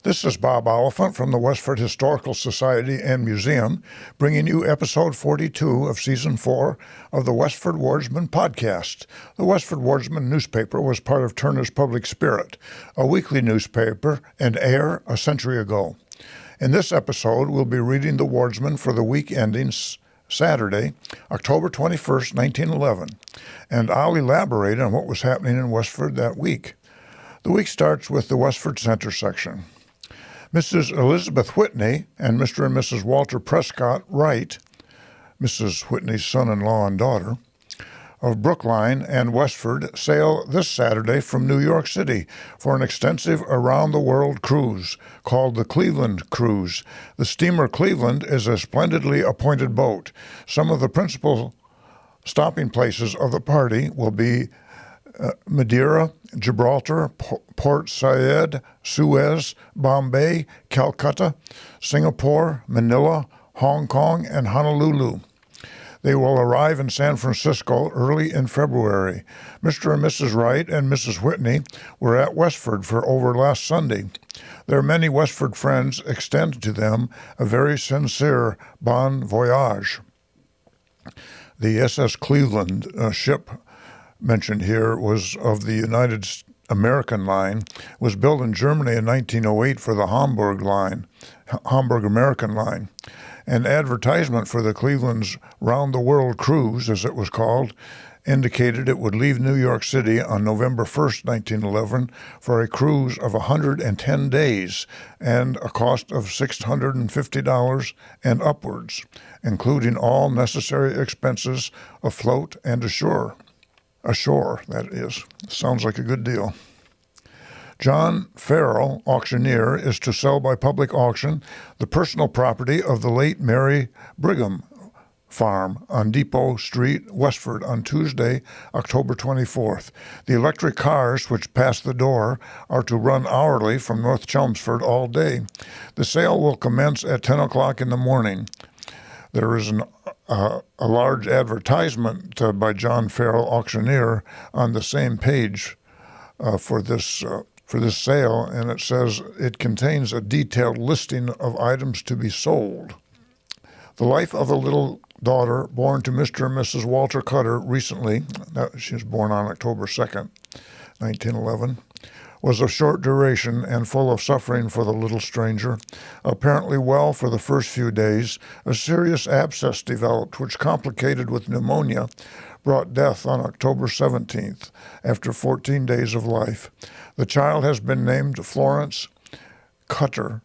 This is Bob Oliphant from the Westford Historical Society and Museum, bringing you episode 42 of season 4 of the Westford Wardsman podcast. The Westford Wardsman newspaper was part of Turner's Public Spirit, a weekly newspaper, and Ayer a century ago. In this episode, we'll be reading the Wardsman for the week ending Saturday, October 21st, 1911, and I'll elaborate on what was happening in Westford that week. The week starts with the Westford Center section. Mrs. Elizabeth Whitney and Mr. and Mrs. Walter Prescott Wright, Mrs. Whitney's son-in-law and daughter, of Brookline and Westford sail this Saturday from New York City for an extensive around-the-world cruise called the Cleveland Cruise. The steamer Cleveland is a splendidly appointed boat. Some of the principal stopping places of the party will be Madeira, Gibraltar, Port Said, Suez, Bombay, Calcutta, Singapore, Manila, Hong Kong, and Honolulu. They will arrive in San Francisco early in February. Mr. and Mrs. Wright and Mrs. Whitney were at Westford for over last Sunday. Their many Westford friends extend to them a very sincere bon voyage. The SS Cleveland ship mentioned here was of the United American Line, was built in Germany in 1908 for the Hamburg American Line. An advertisement for the Cleveland's round-the-world cruise, as it was called, indicated it would leave New York City on November 1st, 1911, for a cruise of 110 days and a cost of $650 and upwards, including all necessary expenses afloat and ashore. Ashore, that is. Sounds like a good deal. John Farrell, auctioneer, is to sell by public auction the personal property of the late Mary Brigham farm on Depot Street, Westford, on Tuesday, October 24th. The electric cars which pass the door are to run hourly from North Chelmsford all day. The sale will commence at 10 o'clock in the morning. There is a large advertisement by John Farrell, auctioneer, on the same page for this sale, and it says it contains a detailed listing of items to be sold. The life of a little daughter born to Mr. and Mrs. Walter Cutter recently, she was born on October 2nd, 1911, was of short duration and full of suffering for the little stranger. Apparently well for the first few days, a serious abscess developed, which, complicated with pneumonia, brought death on October 17th, after 14 days of life. The child has been named Florence Anna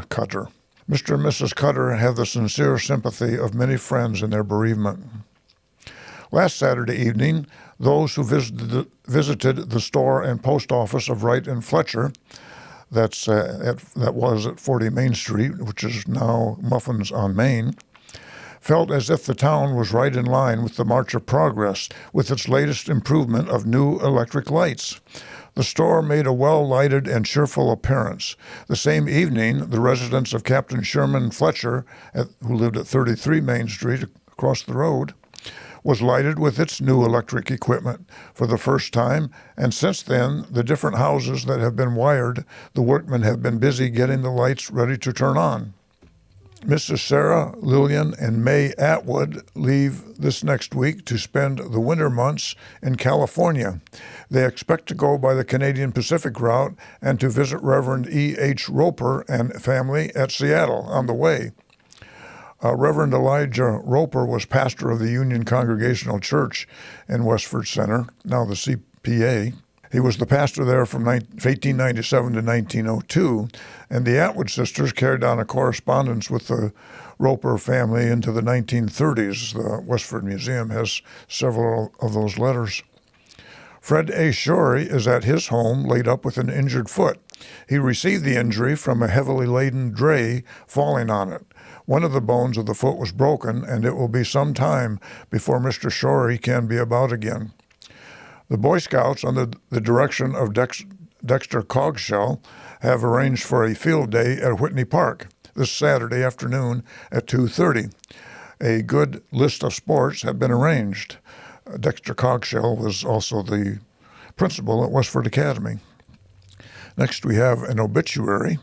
Cutter. Mr. and Mrs. Cutter have the sincere sympathy of many friends in their bereavement. Last Saturday evening, those who visited the store and post office of Wright and Fletcher, that was at 40 Main Street, which is now Muffins on Main, felt as if the town was right in line with the march of progress with its latest improvement of new electric lights. The store made a well-lighted and cheerful appearance. The same evening, the residence of Captain Sherman Fletcher, who lived at 33 Main Street across the road, was lighted with its new electric equipment for the first time, and since then, the different houses that have been wired, the workmen have been busy getting the lights ready to turn on. Mrs. Sarah Lillian and May Atwood leave this next week to spend the winter months in California. They expect to go by the Canadian Pacific route and to visit Reverend E. H. Roper and family at Seattle on the way. Reverend Elijah Roper was pastor of the Union Congregational Church in Westford Center, now the CPA. He was the pastor there from 1897 to 1902, and the Atwood sisters carried on a correspondence with the Roper family into the 1930s. The Westford Museum has several of those letters. Fred A. Shorey is at his home laid up with an injured foot. He received the injury from a heavily laden dray falling on it. One of the bones of the foot was broken, and it will be some time before Mr. Shorey can be about again. The Boy Scouts, under the direction of Dexter Cogshell, have arranged for a field day at Whitney Park this Saturday afternoon at 2:30. A good list of sports have been arranged. Dexter Cogshell was also the principal at Westford Academy. Next, we have an obituary.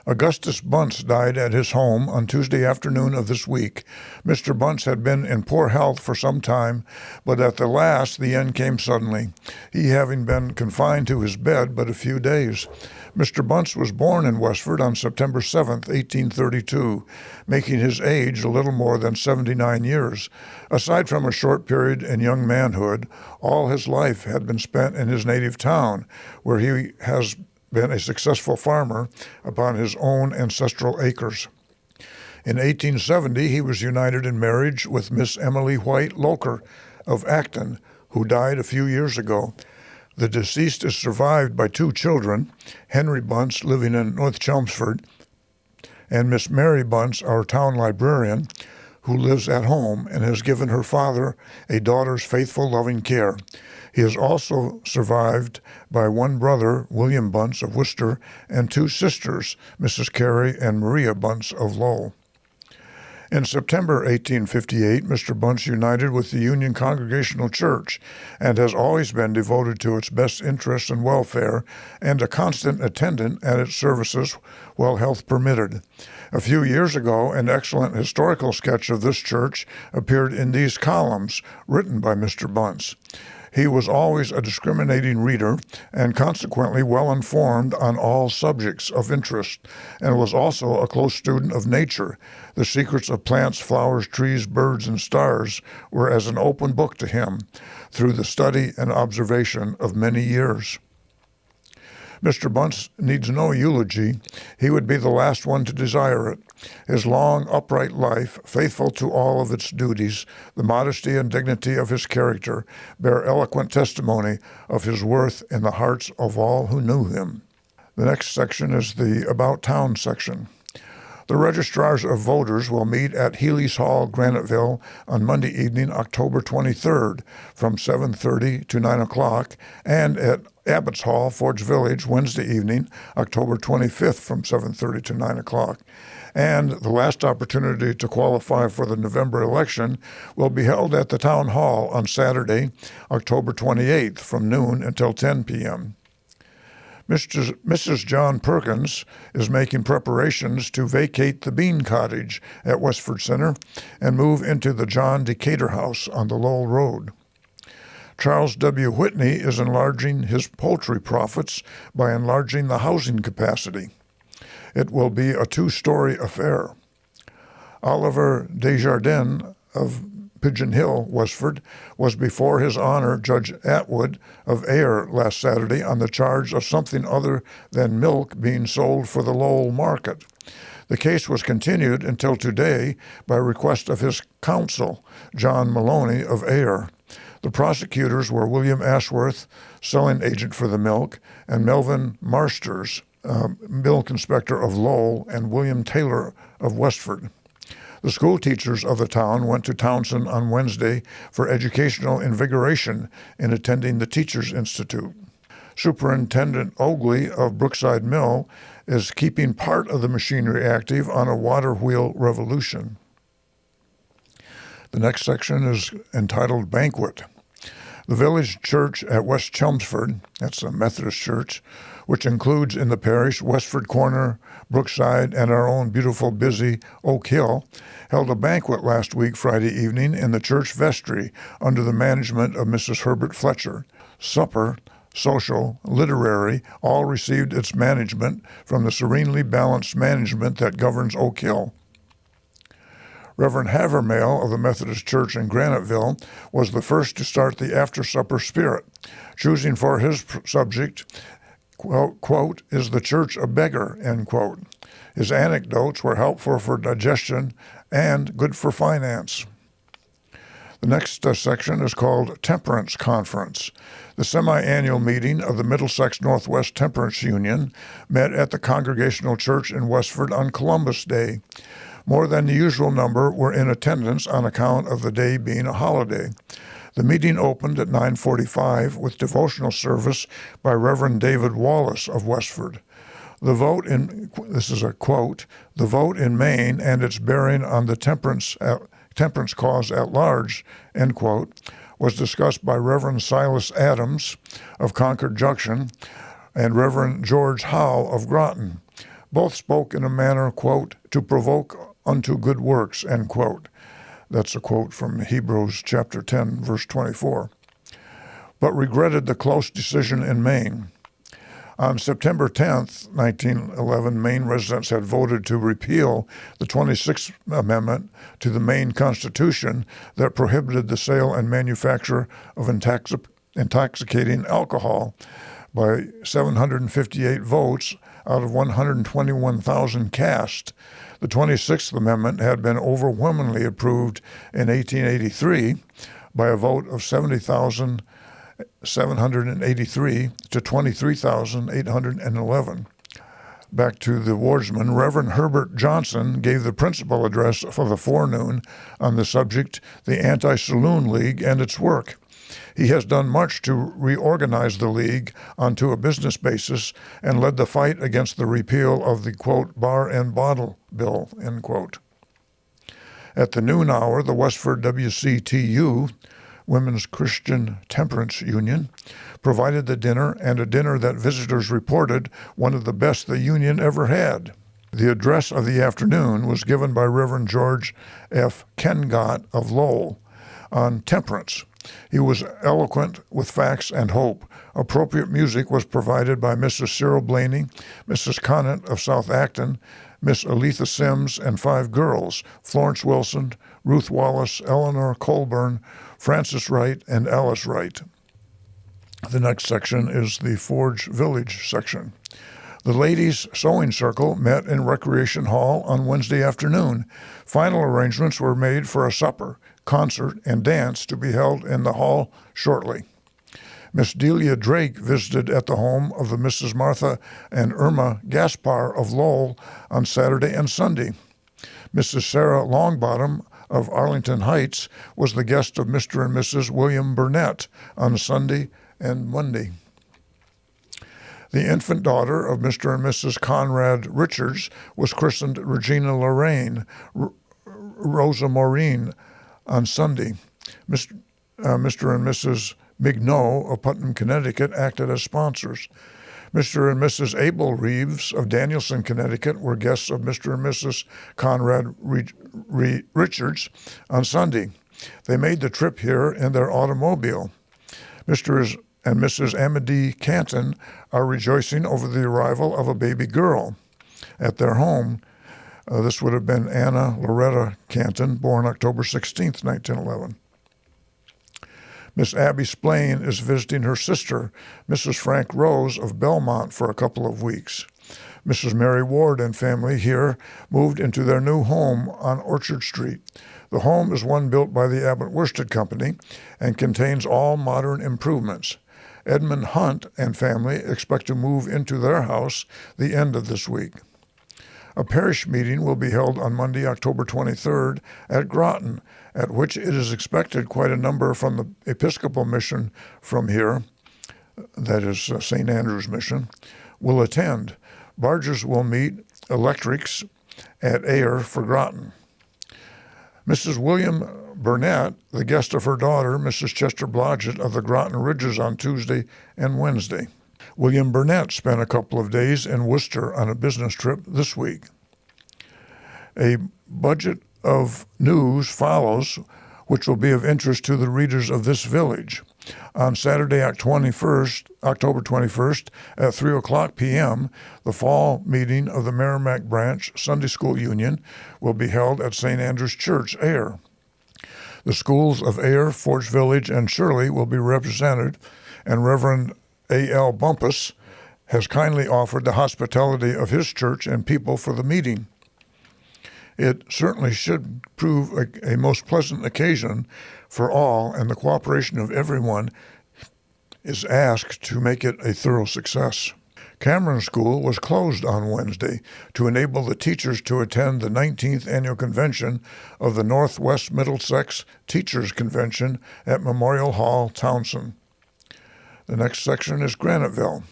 Augustus Bunce died at his home on Tuesday afternoon of this week. Mr. Bunce had been in poor health for some time, but at the last the end came suddenly, he having been confined to his bed but a few days. Mr. Bunce was born in Westford on September 7, 1832, making his age a little more than 79 years. Aside from a short period in young manhood, all his life had been spent in his native town, where he has been a successful farmer upon his own ancestral acres. In 1870, he was united in marriage with Miss Emily White Loker of Acton, who died a few years ago. The deceased is survived by two children, Henry Bunce, living in North Chelmsford, and Miss Mary Bunce, our town librarian, who lives at home and has given her father a daughter's faithful, loving care. He is also survived by one brother, William Bunce of Worcester, and two sisters, Mrs. Carey and Maria Bunce of Lowell. In September 1858, Mr. Bunce united with the Union Congregational Church and has always been devoted to its best interests and welfare and a constant attendant at its services while health permitted. A few years ago, an excellent historical sketch of this church appeared in these columns, written by Mr. Bunce. He was always a discriminating reader and consequently well informed on all subjects of interest, and was also a close student of nature. The secrets of plants, flowers, trees, birds, and stars were as an open book to him through the study and observation of many years. Mr. Bunce needs no eulogy. He would be the last one to desire it. His long, upright life, faithful to all of its duties, the modesty and dignity of his character, bear eloquent testimony of his worth in the hearts of all who knew him. The next section is the About Town section. The registrars of voters will meet at Healy's Hall, Graniteville, on Monday evening, October 23rd, from 7:30 to 9 o'clock, and at Abbott's Hall, Forge Village, Wednesday evening, October 25th, from 7:30 to 9 o'clock. And the last opportunity to qualify for the November election will be held at the Town Hall on Saturday, October 28th, from noon until 10 p.m. Mrs. John Perkins is making preparations to vacate the Bean Cottage at Westford Center and move into the John Decatur House on the Lowell Road. Charles W. Whitney is enlarging his poultry profits by enlarging the housing capacity. It will be a two-story affair. Oliver Desjardins of Pigeon Hill, Westford, was before His Honor Judge Atwood of Ayer last Saturday on the charge of something other than milk being sold for the Lowell market. The case was continued until today by request of his counsel, John Maloney of Ayer. The prosecutors were William Ashworth, selling agent for the milk, and Melvin Marsters, milk inspector of Lowell, and William Taylor of Westford. The school teachers of the town went to Townsend on Wednesday for educational invigoration in attending the Teachers Institute. Superintendent Ogley of Brookside Mill is keeping part of the machinery active on a water wheel revolution. The next section is entitled Banquet. The village church at West Chelmsford, that's a Methodist church, which includes in the parish Westford Corner, Brookside, and our own beautiful, busy Oak Hill, held a banquet last week, Friday evening, in the church vestry under the management of Mrs. Herbert Fletcher. Supper, social, literary, all received its management from the serenely balanced management that governs Oak Hill. Reverend Havermale of the Methodist Church in Graniteville was the first to start the after-supper spirit, choosing for his subject, quote, "Is the church a beggar?" end quote. His anecdotes were helpful for digestion and good for finance. The next section is called Temperance Conference. The semi-annual meeting of the Middlesex Northwest Temperance Union met at the Congregational Church in Westford on Columbus Day. More than the usual number were in attendance on account of the day being a holiday. The meeting opened at 9:45 with devotional service by Reverend David Wallace of Westford. The vote in, this is a quote, "The vote in Maine and its bearing on the temperance cause at large," end quote, was discussed by Reverend Silas Adams of Concord Junction, and Reverend George Howe of Groton. Both spoke in a manner, quote, to provoke unto good works, end quote. That's a quote from Hebrews chapter 10, verse 24. But regretted the close decision in Maine. On September 10, 1911, Maine residents had voted to repeal the 26th Amendment to the Maine Constitution that prohibited the sale and manufacture of intoxicating alcohol by 758 votes out of 121,000 cast. The 26th Amendment had been overwhelmingly approved in 1883 by a vote of 70,783 to 23,811. Back to the Wardsman, Reverend Herbert Johnson gave the principal address for the forenoon on the subject, the Anti-Saloon League and its work. He has done much to reorganize the League onto a business basis and led the fight against the repeal of the, quote, bar and bottle bill, end quote. At the noon hour, the Westford WCTU, Women's Christian Temperance Union, provided the dinner, and a dinner that visitors reported one of the best the union ever had. The address of the afternoon was given by Reverend George F. Kengott of Lowell on temperance. He was eloquent with facts and hope. Appropriate music was provided by Mrs. Cyril Blaney, Mrs. Conant of South Acton, Miss Aletha Sims, and 5 girls, Florence Wilson, Ruth Wallace, Eleanor Colburn, Frances Wright, and Alice Wright. The next section is the Forge Village section. The Ladies' Sewing Circle met in Recreation Hall on Wednesday afternoon. Final arrangements were made for a supper, concert, and dance to be held in the hall shortly. Miss Delia Drake visited at the home of the Mrs. Martha and Irma Gaspar of Lowell on Saturday and Sunday. Mrs. Sarah Longbottom of Arlington Heights was the guest of Mr. and Mrs. William Burnett on Sunday and Monday. The infant daughter of Mr. and Mrs. Conrad Richards was christened Regina Lorraine, Rosa Maureen on Sunday. Mr. and Mrs. Mignot of Putnam, Connecticut acted as sponsors. Mr. and Mrs. Abel Reeves of Danielson, Connecticut were guests of Mr. and Mrs. Conrad Richards on Sunday. They made the trip here in their automobile. Mr. and Mrs. Amity Canton are rejoicing over the arrival of a baby girl at their home. This would have been Anna Loretta Canton, born October 16, 1911. Miss Abby Splain is visiting her sister, Mrs. Frank Rose of Belmont, for a couple of weeks. Mrs. Mary Ward and family here moved into their new home on Orchard Street. The home is one built by the Abbott Worsted Company and contains all modern improvements. Edmund Hunt and family expect to move into their house the end of this week. A parish meeting will be held on Monday, October 23rd at Groton, at which it is expected quite a number from the Episcopal mission from here, that is St. Andrew's Mission, will attend. Barges will meet electrics at Ayer for Groton. Mrs. William Burnett, the guest of her daughter, Mrs. Chester Blodgett of the Groton Ridges on Tuesday and Wednesday. William Burnett spent a couple of days in Worcester on a business trip this week. A budget of news follows, which will be of interest to the readers of this village. On Saturday, October 21st at 3 o'clock p.m., the fall meeting of the Merrimack Branch Sunday School Union will be held at St. Andrew's Church, Ayer. The schools of Ayer, Forge Village, and Shirley will be represented, and Reverend A.L. Bumpus has kindly offered the hospitality of his church and people for the meeting. It certainly should prove a most pleasant occasion for all, and the cooperation of everyone is asked to make it a thorough success. Cameron School was closed on Wednesday to enable the teachers to attend the 19th Annual Convention of the Northwest Middlesex Teachers Convention at Memorial Hall, Townsend. The next section is Graniteville.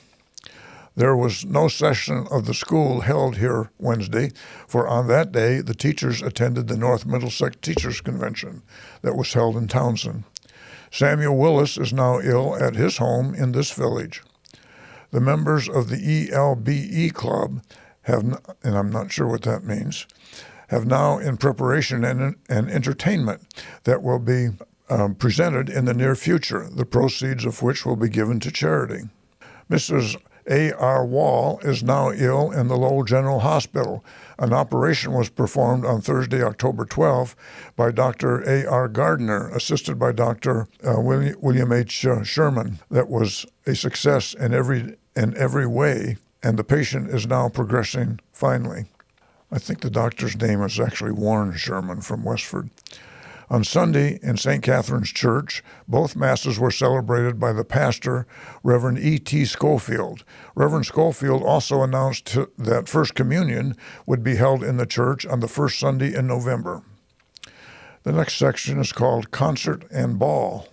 There was no session of the school held here Wednesday, for on that day the teachers attended the North Middlesex Teachers Convention that was held in Townsend. Samuel Willis is now ill at his home in this village. The members of the ELBE Club and I'm not sure what that means, have now in preparation an entertainment that will be presented in the near future, the proceeds of which will be given to charity. Mrs. A.R. Wall is now ill in the Lowell General Hospital. An operation was performed on Thursday, October 12, by Dr. A.R. Gardner, assisted by Dr. William H. Sherman. That was a success in every way, and the patient is now progressing finely. I think the doctor's name is actually Warren Sherman from Westford. On Sunday in St. Catherine's Church, both Masses were celebrated by the pastor, Reverend E.T. Schofield. Reverend Schofield also announced that First Communion would be held in the church on the first Sunday in November. The next section is called Concert and Ball.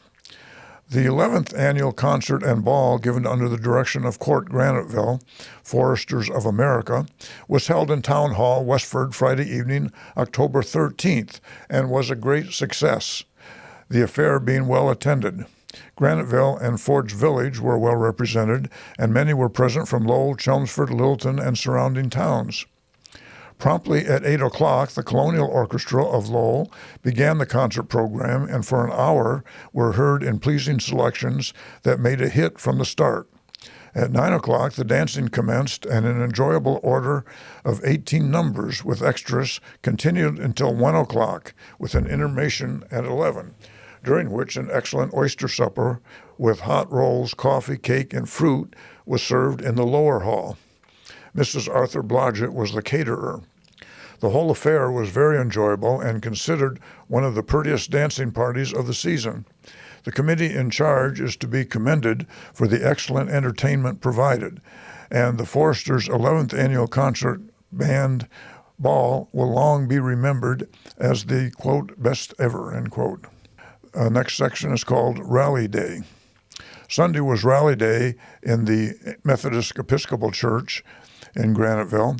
The 11th annual concert and ball, given under the direction of Court Graniteville, Foresters of America, was held in Town Hall, Westford, Friday evening, October 13th, and was a great success, the affair being well attended. Graniteville and Ford's Village were well represented, and many were present from Lowell, Chelmsford, Littleton, and surrounding towns. Promptly at 8 o'clock, the Colonial Orchestra of Lowell began the concert program, and for an hour were heard in pleasing selections that made a hit from the start. At 9 o'clock, the dancing commenced, and an enjoyable order of 18 numbers with extras continued until 1 o'clock, with an intermission at 11, during which an excellent oyster supper with hot rolls, coffee, cake, and fruit was served in the lower hall. Mrs. Arthur Blodgett was the caterer. The whole affair was very enjoyable and considered one of the prettiest dancing parties of the season. The committee in charge is to be commended for the excellent entertainment provided, and the Foresters' 11th annual concert band ball will long be remembered as the, quote, best ever, end quote. Next section is called Rally Day. Sunday was Rally Day in the Methodist Episcopal Church in Graniteville,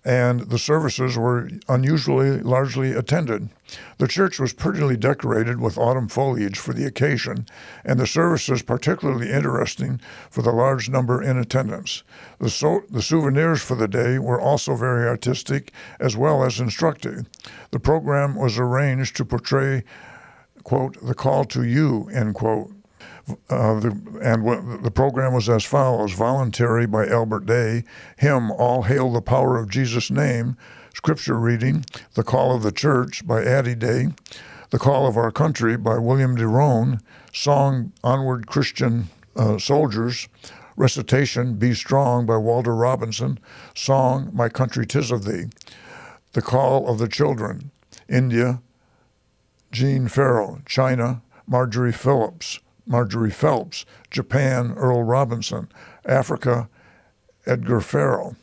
and the services were unusually largely attended. The church was prettily decorated with autumn foliage for the occasion, and the services particularly interesting for the large number in attendance. The souvenirs for the day were also very artistic as well as instructive. The program was arranged to portray, quote, the call to you, end quote. The program was as follows: Voluntary by Albert Day, hymn All Hail the Power of Jesus' Name, scripture reading The Call of the Church by Addie Day, The Call of Our Country by William de Roan, song Onward Christian Soldiers, recitation Be Strong by Walter Robinson, song My Country 'Tis of Thee, The Call of the Children, India, Jean Farrell, China, Marjorie Phelps, Japan, Earl Robinson, Africa, Edgar Farrell,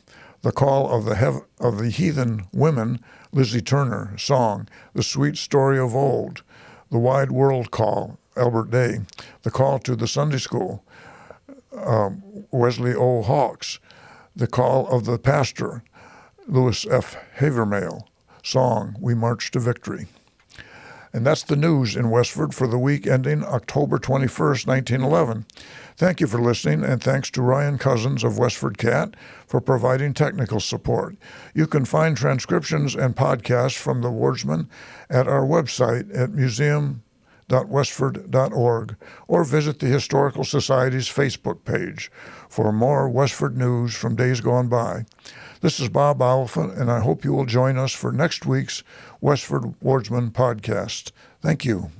The Call of the Heathen Women, Lizzie Turner, song, The Sweet Story of Old, The Wide World Call, Albert Day, The Call to the Sunday School, Wesley O. Hawkes, The Call of the Pastor, Louis F. Havermale, song, We March to Victory. And that's the news in Westford for the week ending October 21st, 1911. Thank you for listening, and thanks to Ryan Cousins of WestfordCAT for providing technical support. You can find transcriptions and podcasts from the Wardsman at our website at museum.westford.org or visit the Historical Society's Facebook page for more Westford news from days gone by. This is Bob Oliphant, and I hope you will join us for next week's Westford Wardsman podcast. Thank you.